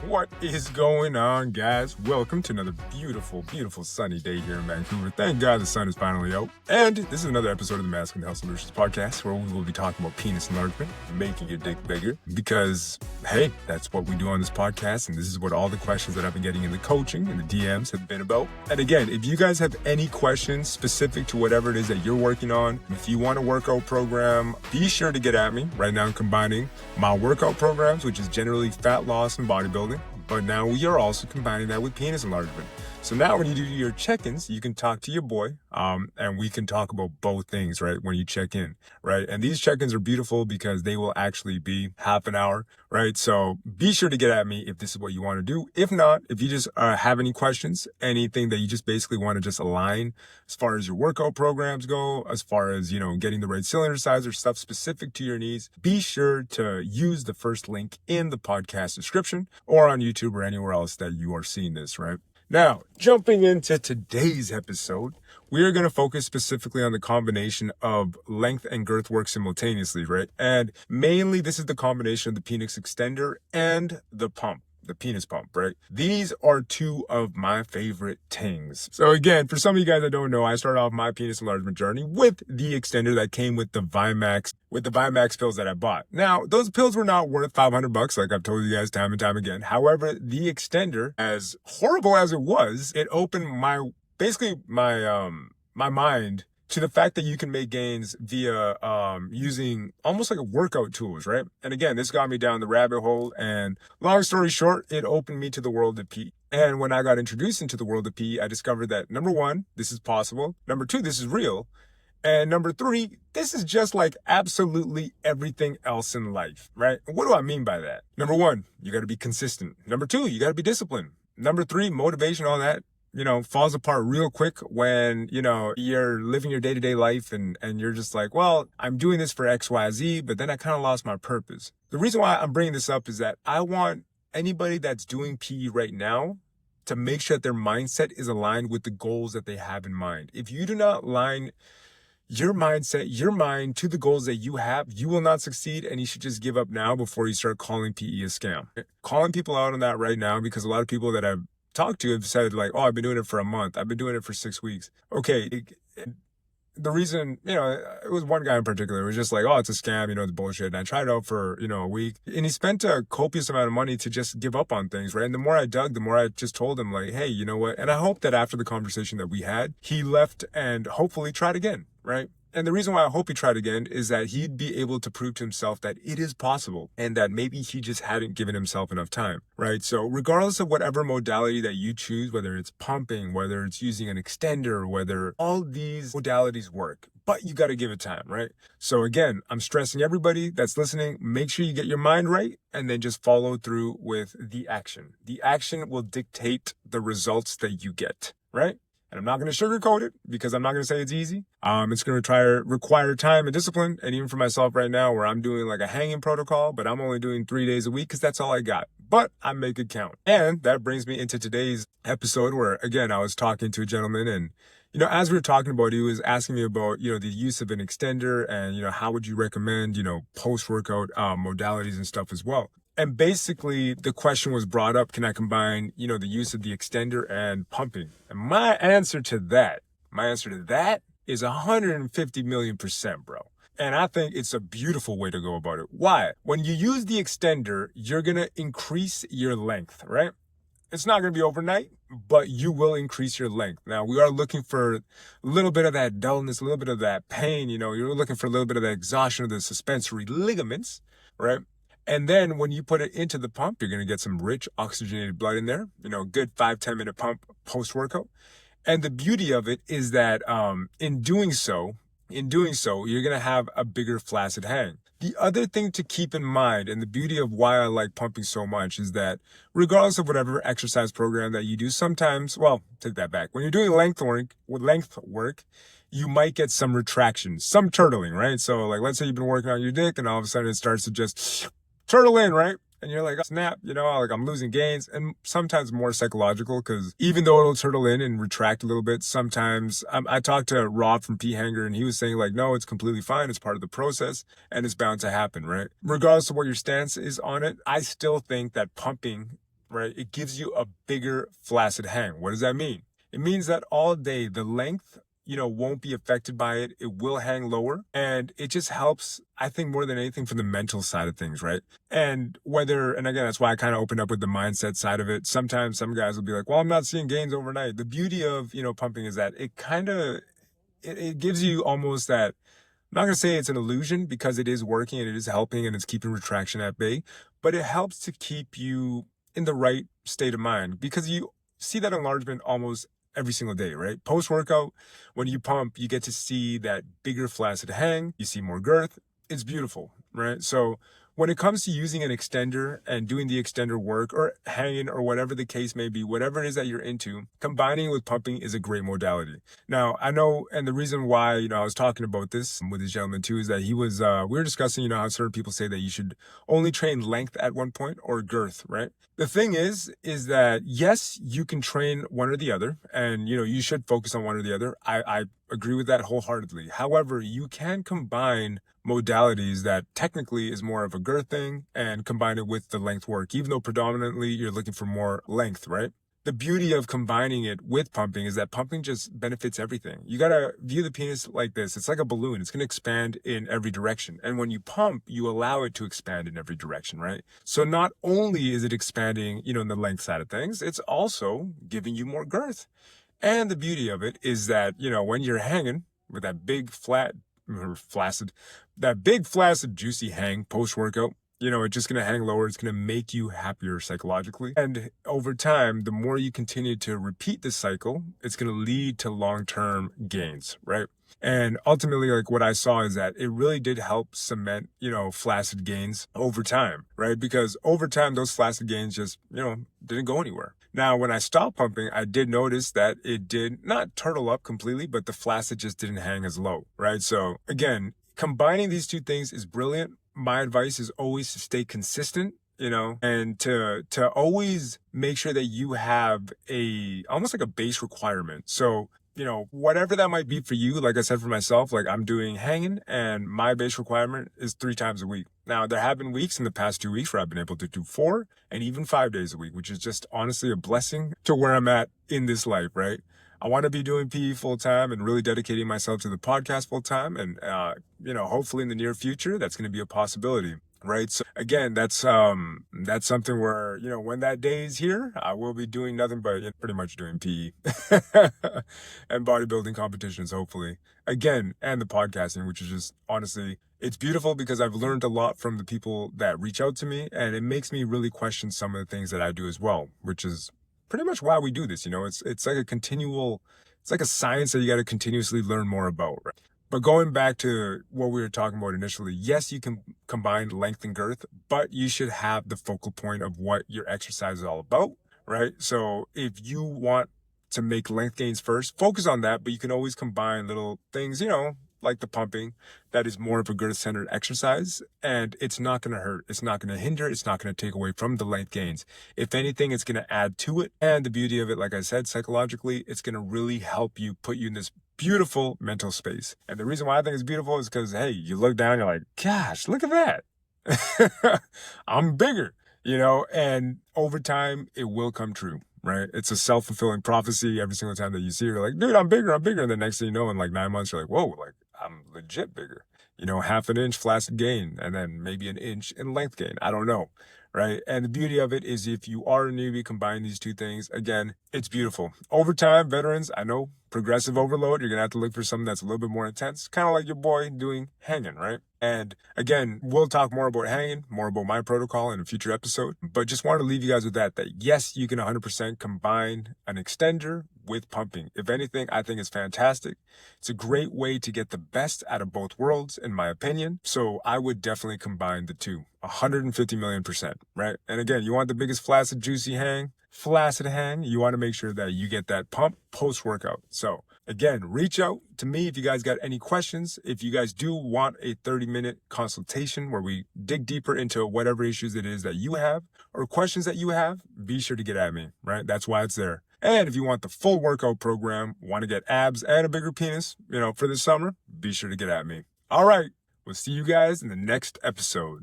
What is going on, guys? Welcome to another beautiful, beautiful sunny day here in Vancouver. Thank God the sun is finally out. And this is another episode of the Masculine Health Solutions podcast where we will be talking about penis enlargement, making your dick bigger. Because, hey, that's what we do on this podcast. And this is what all the questions that I've been getting in the coaching and the DMs have been about. And again, if you guys have any questions specific to whatever it is that you're working on, if you want a workout program, be sure to get at me. Right now I'm combining my workout programs, which is generally fat loss and bodybuilding. But now we are also combining that with penis enlargement. So now when you do your check-ins, you can talk to your boy, and we can talk about both things, right, when you check in, right? And these check-ins are beautiful because they will actually be half an hour, right? So be sure to get at me if this is what you want to do. If not, if you just have any questions, anything that you just basically want to just align as far as your workout programs go, as far as, getting the right cylinder size or stuff specific to your needs, be sure to use the first link in the podcast description or on YouTube or anywhere else that you are seeing this, right? Now, jumping into today's episode, we are going to focus specifically on the combination of length and girth work simultaneously, right? And mainly this is the combination of the penis extender and the pump. The penis pump, right? These are two of my favorite things. So again, for some of you guys that don't know, I started off my penis enlargement journey with the extender that came with the Vimax pills that I bought. Now, those pills were not worth $500, like I've told you guys time and time again. However, the extender, as horrible as it was, it opened my mind to the fact that you can make gains via using almost like a workout tools, right? And again, this got me down the rabbit hole, and long story short, it opened me to the world of PE. And when I got introduced into the world of PE, I discovered that number one, this is possible. Number two, this is real. And number three, this is just like absolutely everything else in life, right? What do I mean by that? Number one, you got to be consistent. Number two, you got to be disciplined. Number three, motivation, all that, falls apart real quick when, you're living your day-to-day life and you're just like, well, I'm doing this for X, Y, Z, but then I kind of lost my purpose. The reason why I'm bringing this up is that I want anybody that's doing PE right now to make sure that their mindset is aligned with the goals that they have in mind. If you do not align your mindset, your mind to the goals that you have, you will not succeed, and you should just give up now before you start calling PE a scam. Calling people out on that right now, because a lot of people that I've talked to have said like, oh, I've been doing it for a month. I've been doing it for 6 weeks. Okay. The reason, it was one guy in particular. It was just like, oh, it's a scam, it's bullshit. And I tried it out for, a week, and he spent a copious amount of money to just give up on things, right? And the more I dug, the more I just told him like, hey, you know what? And I hope that after the conversation that we had, he left and hopefully tried again, right? And the reason why I hope he tried again is that he'd be able to prove to himself that it is possible and that maybe he just hadn't given himself enough time, right? So regardless of whatever modality that you choose, whether it's pumping, whether it's using an extender, whether all these modalities work, but you got to give it time, right? So again, I'm stressing everybody that's listening, make sure you get your mind right and then just follow through with the action. The action will dictate the results that you get, right? And I'm not going to sugarcoat it because I'm not going to say it's easy. It's going to require time and discipline. And even for myself right now, where I'm doing like a hanging protocol, but I'm only doing 3 days a week because that's all I got. But I make it count. And that brings me into today's episode where, again, I was talking to a gentleman and, as we were talking about, he was asking me about, the use of an extender and, how would you recommend, post-workout modalities and stuff as well. And basically, the question was brought up, can I combine, the use of the extender and pumping? And my answer to that is 150 million%, bro. And I think it's a beautiful way to go about it. Why? When you use the extender, you're going to increase your length, right? It's not going to be overnight, but you will increase your length. Now, we are looking for a little bit of that dullness, a little bit of that pain. You're looking for a little bit of that exhaustion of the suspensory ligaments, right? And then when you put it into the pump, you're going to get some rich oxygenated blood in there, good 5-10 minute pump post-workout. And the beauty of it is that in doing so, you're going to have a bigger flaccid hang. The other thing to keep in mind, and the beauty of why I like pumping so much, is that regardless of whatever exercise program that you do, sometimes, take that back. When you're doing length work, you might get some retraction, some turtling, right? So like, let's say you've been working on your dick and all of a sudden it starts to just turtle in, right? And you're like, oh, snap, like I'm losing gains. And sometimes more psychological, because even though it'll turtle in and retract a little bit, sometimes I talked to Rob from P Hanger and he was saying like, no, it's completely fine. It's part of the process and it's bound to happen, right? Regardless of what your stance is on it, I still think that pumping right? It gives you a bigger flaccid hang. What does that mean? It means that all day the length, won't be affected by it. It will hang lower. And it just helps, I think, more than anything for the mental side of things, right? And again, that's why I kind of opened up with the mindset side of it. Sometimes some guys will be like, well, I'm not seeing gains overnight. The beauty of, pumping is that it gives you almost that. I'm not going to say it's an illusion because it is working and it is helping and it's keeping retraction at bay, but it helps to keep you in the right state of mind because you see that enlargement almost every single day, right? Post-workout, when you pump, you get to see that bigger flaccid hang, you see more girth. It's beautiful, right? So when it comes to using an extender and doing the extender work or hanging or whatever the case may be, whatever it is that you're into, combining with pumping is a great modality. Now, I know, and the reason why, I was talking about this with this gentleman too, is that we were discussing, how certain people say that you should only train length at one point or girth, right? The thing is that yes, you can train one or the other, and, you should focus on one or the other. I agree with that wholeheartedly. However, you can combine modalities that technically is more of a girth thing and combine it with the length work, even though predominantly you're looking for more length, right? The beauty of combining it with pumping is that pumping just benefits everything. You got to view the penis like this. It's like a balloon. It's going to expand in every direction. And when you pump, you allow it to expand in every direction, right? So not only is it expanding, in the length side of things, it's also giving you more girth. And the beauty of it is that, when you're hanging with that big flaccid, juicy hang post-workout, it's just going to hang lower. It's going to make you happier psychologically. And over time, the more you continue to repeat this cycle, it's going to lead to long-term gains, right? And ultimately, like what I saw is that it really did help cement, flaccid gains over time, right? Because over time, those flaccid gains just, didn't go anywhere. Now, when I stopped pumping, I did notice that it did not turtle up completely, but the flaccid just didn't hang as low, right? So again, combining these two things is brilliant. My advice is always to stay consistent, and to always make sure that you have almost like a base requirement. So, whatever that might be for you, like I said, for myself, like I'm doing hanging and my base requirement is 3 times a week. Now, there have been weeks in the past 2 weeks where I've been able to do 4 and even 5 days a week, which is just honestly a blessing to where I'm at in this life, right? I want to be doing PE full time and really dedicating myself to the podcast full time. And, hopefully in the near future, that's going to be a possibility. Right. So again, that's something where, when that day is here, I will be doing nothing but pretty much doing PE and bodybuilding competitions, hopefully. Again, and the podcasting, which is just honestly, it's beautiful because I've learned a lot from the people that reach out to me, and it makes me really question some of the things that I do as well, which is pretty much why we do this. It's like it's like a science that you got to continuously learn more about, right? But going back to what we were talking about initially, yes, you can combine length and girth, but you should have the focal point of what your exercise is all about, right? So if you want to make length gains first, focus on that, but you can always combine little things, like the pumping, that is more of a girth-centered exercise, and it's not going to hurt. It's not going to hinder. It's not going to take away from the length gains. If anything, it's going to add to it. And the beauty of it, like I said, psychologically, it's going to really help you, put you in this beautiful mental space. And the reason why I think it's beautiful is because, hey, you look down, you're like, gosh, look at that. I'm bigger, and over time, it will come true. Right? It's a self-fulfilling prophecy. Every single time that you see her, like, dude, I'm bigger. And the next thing you know, in like 9 months, you're like, whoa, like I'm legit bigger, half an inch flaccid gain, and then maybe an inch in length gain. I don't know. Right. And the beauty of it is if you are a newbie, combine these two things. Again, it's beautiful. Over time, veterans, I know progressive overload, you're going to have to look for something that's a little bit more intense, kind of like your boy doing hanging, right? And again, we'll talk more about hanging, more about my protocol in a future episode, but just wanted to leave you guys with that yes, you can 100% combine an extender with pumping. If anything, I think it's fantastic. It's a great way to get the best out of both worlds, in my opinion. So I would definitely combine the two, 150 million%, right? And again, you want the biggest flaccid hang, you want to make sure that you get that pump post-workout. So again, reach out to me if you guys got any questions. If you guys do want a 30-minute consultation where we dig deeper into whatever issues it is that you have or questions that you have, be sure to get at me, right? That's why it's there. And if you want the full workout program, want to get abs and a bigger penis, for the summer, be sure to get at me. All right. We'll see you guys in the next episode.